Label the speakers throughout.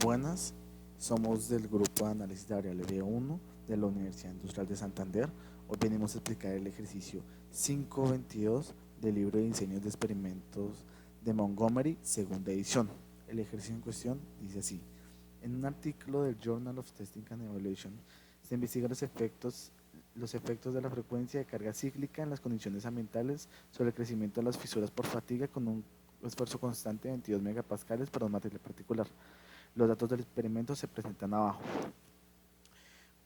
Speaker 1: Buenas, somos del grupo de análisis de variable B1 de la Universidad Industrial de Santander. Hoy venimos a explicar el ejercicio 522 del libro de diseños de experimentos de Montgomery, segunda edición. El ejercicio en cuestión dice así: en un artículo del Journal of Testing and Evaluation se investigan los efectos de la frecuencia de carga cíclica en las condiciones ambientales sobre el crecimiento de las fisuras por fatiga con un esfuerzo constante de 22 megapascales para un material particular. Los datos del experimento se presentan abajo.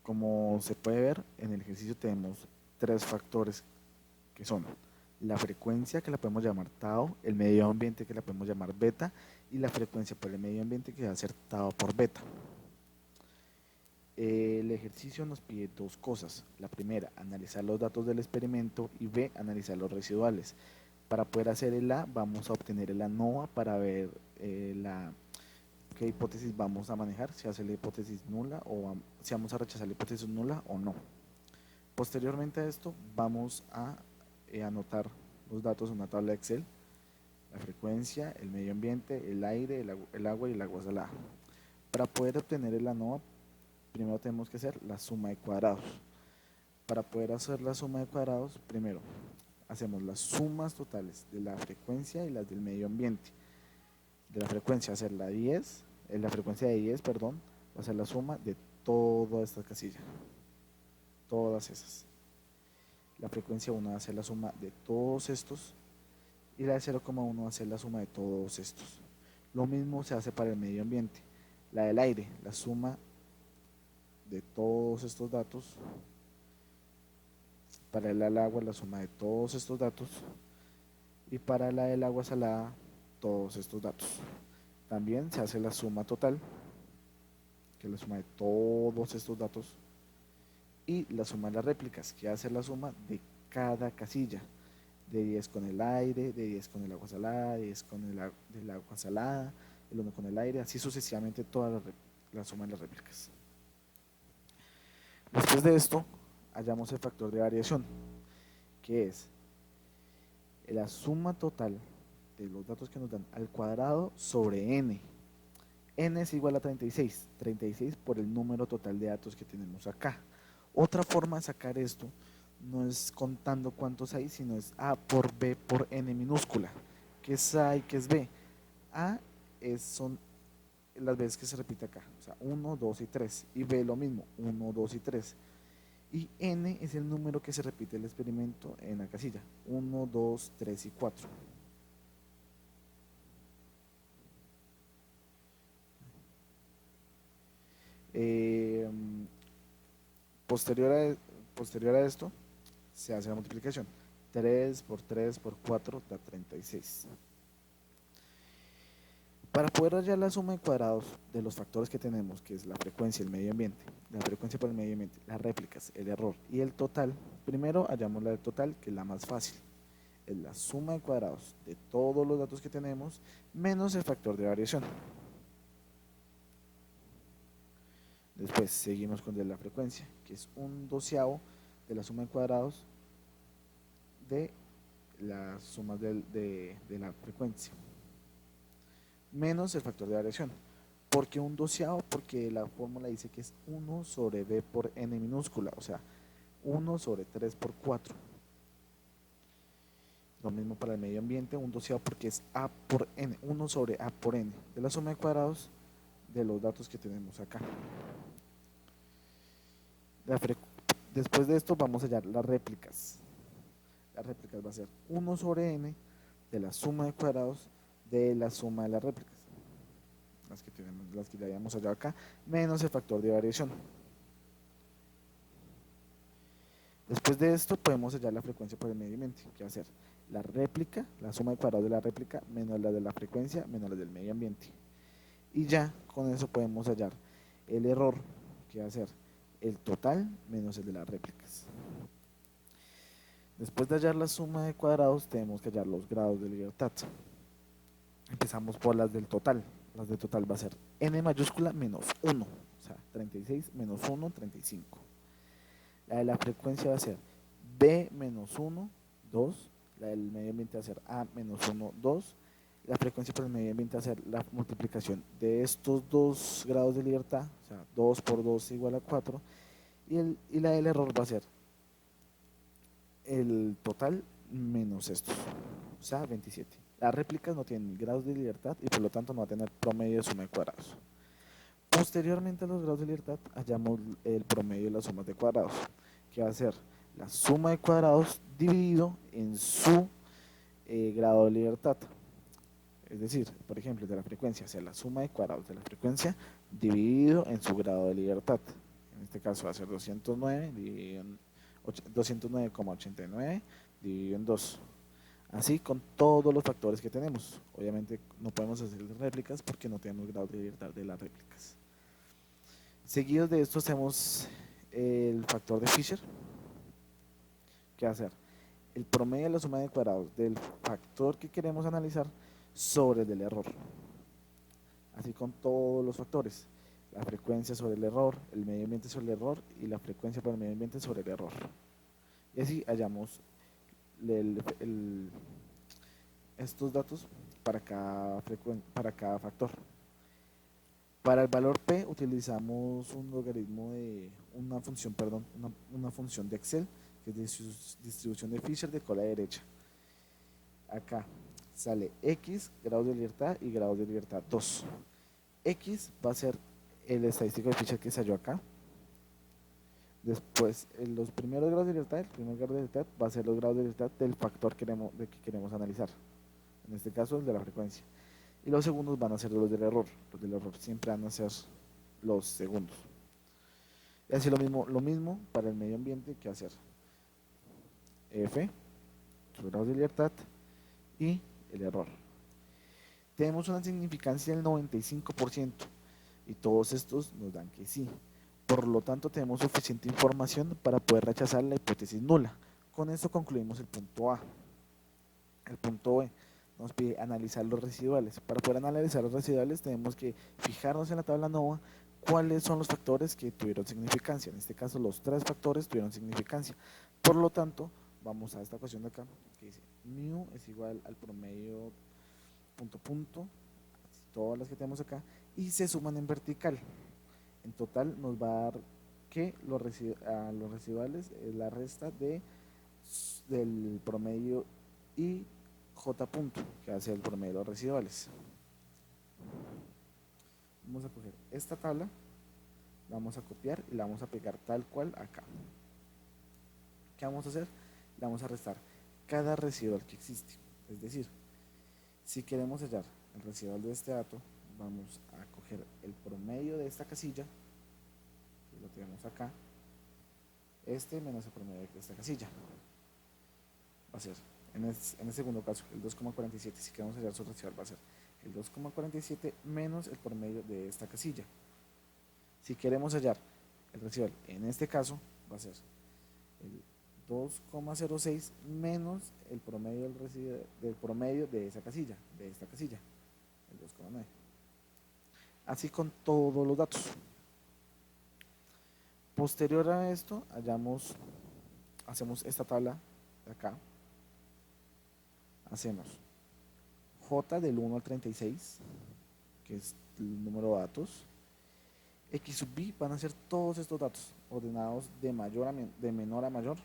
Speaker 1: Como se puede ver, en el ejercicio tenemos tres factores que son la frecuencia, que la podemos llamar tau, el medio ambiente, que la podemos llamar beta, y la frecuencia por el medio ambiente, que va a ser tau por beta. El ejercicio nos pide dos cosas. La primera, analizar los datos del experimento, y B, analizar los residuales. Para poder hacer el A, vamos a obtener el ANOVA para ver qué hipótesis vamos a manejar, si hace la hipótesis nula o si vamos a rechazar la hipótesis nula o no. Posteriormente a esto vamos a anotar los datos en una tabla de Excel: la frecuencia, el medio ambiente, el aire, el agua y el agua salada. Para poder obtener el ANOVA, primero tenemos que hacer la suma de cuadrados. Para poder hacer la suma de cuadrados, primero hacemos las sumas totales de la frecuencia y las del medio ambiente. De la frecuencia hacer la frecuencia de 10, perdón, va a ser la suma de toda esta casilla, todas esas. La frecuencia 1 va a ser la suma de todos estos, y la de 0,1 va a ser la suma de todos estos. Lo mismo se hace para el medio ambiente. La del aire, la suma de todos estos datos. Para el del agua, la suma de todos estos datos. Y para la del agua salada, todos estos datos. También se hace la suma total, que es la suma de todos estos datos, y la suma de las réplicas, que hace la suma de cada casilla, de 10 con el aire, de 10 con el agua salada, de 10 con el agua salada, el 1 con el aire, así sucesivamente toda la suma de las réplicas. Después de esto, hallamos el factor de variación, que es la suma total de los datos que nos dan al cuadrado sobre n. N es igual a 36, 36 por el número total de datos que tenemos acá. Otra forma de sacar esto no es contando cuántos hay, sino es A por B por N minúscula. ¿Qué es A y qué es B? A son las veces que se repite acá, o sea, 1, 2 y 3, y B lo mismo, 1, 2 y 3. Y N es el número que se repite el experimento en la casilla, 1, 2, 3 y 4. Posterior a esto, se hace la multiplicación. 3 por 3 por 4 da 36. Para poder hallar la suma de cuadrados de los factores que tenemos, que es la frecuencia, el medio ambiente, la frecuencia por el medio ambiente, las réplicas, el error y el total, primero hallamos la del total, que es la más fácil. Es la suma de cuadrados de todos los datos que tenemos menos el factor de variación. Después seguimos con la frecuencia, que es 1/12 de la suma de cuadrados de las sumas de la frecuencia, menos el factor de variación. ¿Por qué 1/12? Porque la fórmula dice que es 1 sobre B por N minúscula, o sea, 1 sobre 3 por 4. Lo mismo para el medio ambiente, 1/12 porque es A por N, 1 sobre A por N, de la suma de cuadrados de los datos que tenemos acá. Después de esto vamos a hallar las réplicas. Las réplicas va a ser 1 sobre N de la suma de cuadrados de la suma de las réplicas, las que ya habíamos hallado acá, menos el factor de variación. Después de esto podemos hallar la frecuencia por el medio ambiente, que va a ser la réplica, la suma de cuadrados de la réplica menos la de la frecuencia menos la del medio ambiente. Y ya con eso podemos hallar el error, que va a ser el total menos el de las réplicas. Después de hallar la suma de cuadrados, tenemos que hallar los grados de libertad. Empezamos por las del total. Las del total va a ser n mayúscula menos 1, o sea, 36 menos 1, 35. La de la frecuencia va a ser b menos 1, 2. La del medio ambiente va a ser a menos 1, 2. La frecuencia por el medio ambiente va a ser la multiplicación de estos dos grados de libertad, o sea, 2 por 2 igual a 4, y la del error va a ser el total menos estos, o sea, 27. Las réplicas no tienen grados de libertad y por lo tanto no va a tener promedio de suma de cuadrados. Posteriormente a los grados de libertad hallamos el promedio de las sumas de cuadrados, que va a ser la suma de cuadrados dividido en su grado de libertad. Es decir, por ejemplo, de la frecuencia, o sea, la suma de cuadrados de la frecuencia dividido en su grado de libertad. En este caso va a ser 209 dividido en 209,89 dividido en 2. Así con todos los factores que tenemos. Obviamente no podemos hacer réplicas porque no tenemos grado de libertad de las réplicas. Seguidos de esto hacemos el factor de Fisher, que va a ser el promedio de la suma de cuadrados del factor que queremos analizar sobre el del error. Así con todos los factores. La frecuencia sobre el error, el medio ambiente sobre el error y la frecuencia para el medio ambiente sobre el error. Y así hallamos estos datos para cada factor. Para el valor P utilizamos un logaritmo de una función, una función de Excel, que es de distribución de Fisher de cola derecha. Acá sale X, grados de libertad y grados de libertad 2. X va a ser el estadístico de Fisher que se halló acá. Después, los primeros grados de libertad, el primer grado de libertad va a ser los grados de libertad del factor que queremos analizar. En este caso, el de la frecuencia. Y los segundos van a ser los del error. Los del error siempre van a ser los segundos. Y así lo mismo para el medio ambiente, que va a ser F, su grado de libertad, y el error. Tenemos una significancia del 95% y todos estos nos dan que sí. Por lo tanto, tenemos suficiente información para poder rechazar la hipótesis nula. Con esto concluimos el punto A. El punto B nos pide analizar los residuales. Para poder analizar los residuales tenemos que fijarnos en la tabla NOVA cuáles son los factores que tuvieron significancia. En este caso, los 3 factores tuvieron significancia. Por lo tanto, vamos a esta ecuación de acá que dice mu es igual al promedio punto punto, todas las que tenemos acá, y se suman en vertical. En total nos va a dar que los residuales es la resta del promedio y J punto, que hace el promedio de los residuales. Vamos a coger esta tabla, la vamos a copiar y la vamos a pegar tal cual acá. ¿Qué vamos a hacer? Le vamos a restar cada residual que existe. Es decir, si queremos hallar el residual de este dato, vamos a coger el promedio de esta casilla, que lo tenemos acá, menos el promedio de esta casilla. Va a ser, en el segundo caso, el 2,47. Si queremos hallar su residual, va a ser el 2,47 menos el promedio de esta casilla. Si queremos hallar el residual, en este caso, va a ser el 2,06 menos el promedio del promedio de esa casilla, de esta casilla, el 2,9. Así con todos los datos. Posterior a esto, hacemos esta tabla de acá. Hacemos J del 1 al 36, que es el número de datos. X sub B van a ser todos estos datos ordenados de menor a mayor.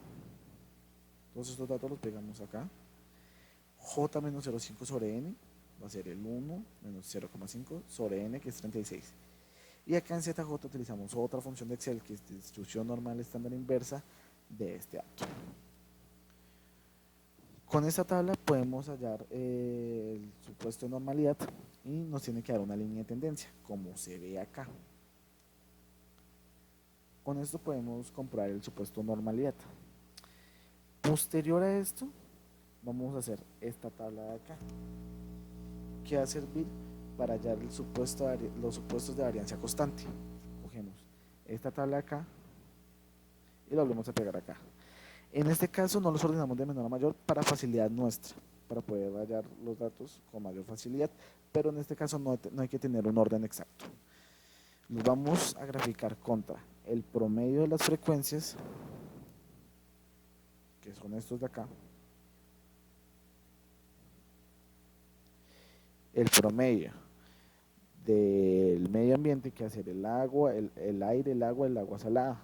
Speaker 1: Todos estos datos los pegamos acá. J menos 0,5 sobre n va a ser el 1 menos 0,5 sobre n, que es 36. Y acá en ZJ utilizamos otra función de Excel, que es distribución normal estándar inversa de este dato. Con esta tabla podemos hallar el supuesto de normalidad y nos tiene que dar una línea de tendencia, como se ve acá. Con esto podemos comprobar el supuesto de normalidad. Posterior a esto, vamos a hacer esta tabla de acá, que va a servir para hallar los supuestos de variancia constante. Cogemos esta tabla de acá y la volvemos a pegar acá. En este caso no los ordenamos de menor a mayor para facilidad nuestra, para poder hallar los datos con mayor facilidad, pero en este caso no hay que tener un orden exacto. Los vamos a graficar contra el promedio de las frecuencias, que son estos de acá, el promedio del medio ambiente, que va a ser el agua, el aire, el agua salada,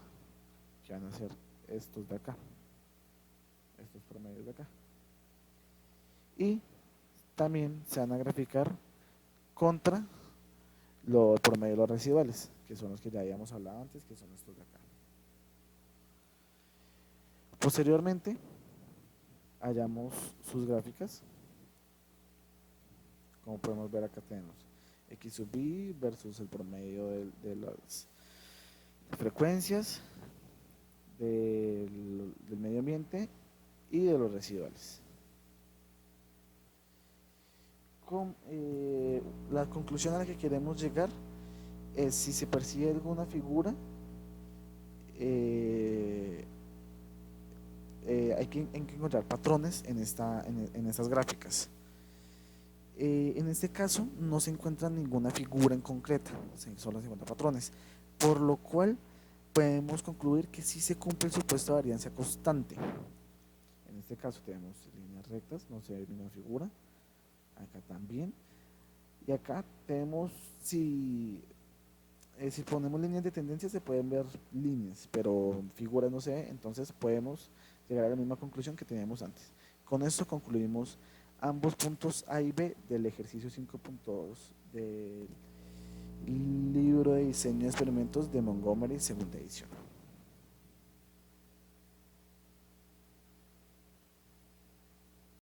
Speaker 1: que van a ser estos de acá, estos promedios de acá. Y también se van a graficar contra el promedio de los residuales, que son los que ya habíamos hablado antes, que son estos de acá. Posteriormente, hallamos sus gráficas. Como podemos ver, acá tenemos X sub I versus el promedio de las frecuencias del medio ambiente y de los residuales. La conclusión a la que queremos llegar es: si se percibe alguna figura, hay que encontrar patrones en estas gráficas. En este caso no se encuentra ninguna figura en concreta, solo se encuentran patrones, por lo cual podemos concluir que sí se cumple el supuesto de variancia constante. En este caso tenemos líneas rectas, no se ve ninguna figura, acá también, y acá tenemos, si ponemos líneas de tendencia se pueden ver líneas, pero figuras no se ve, entonces podemos llegar a la misma conclusión que teníamos antes. Con esto concluimos ambos puntos A y B del ejercicio 5.2 del libro de diseño de experimentos de Montgomery, segunda edición.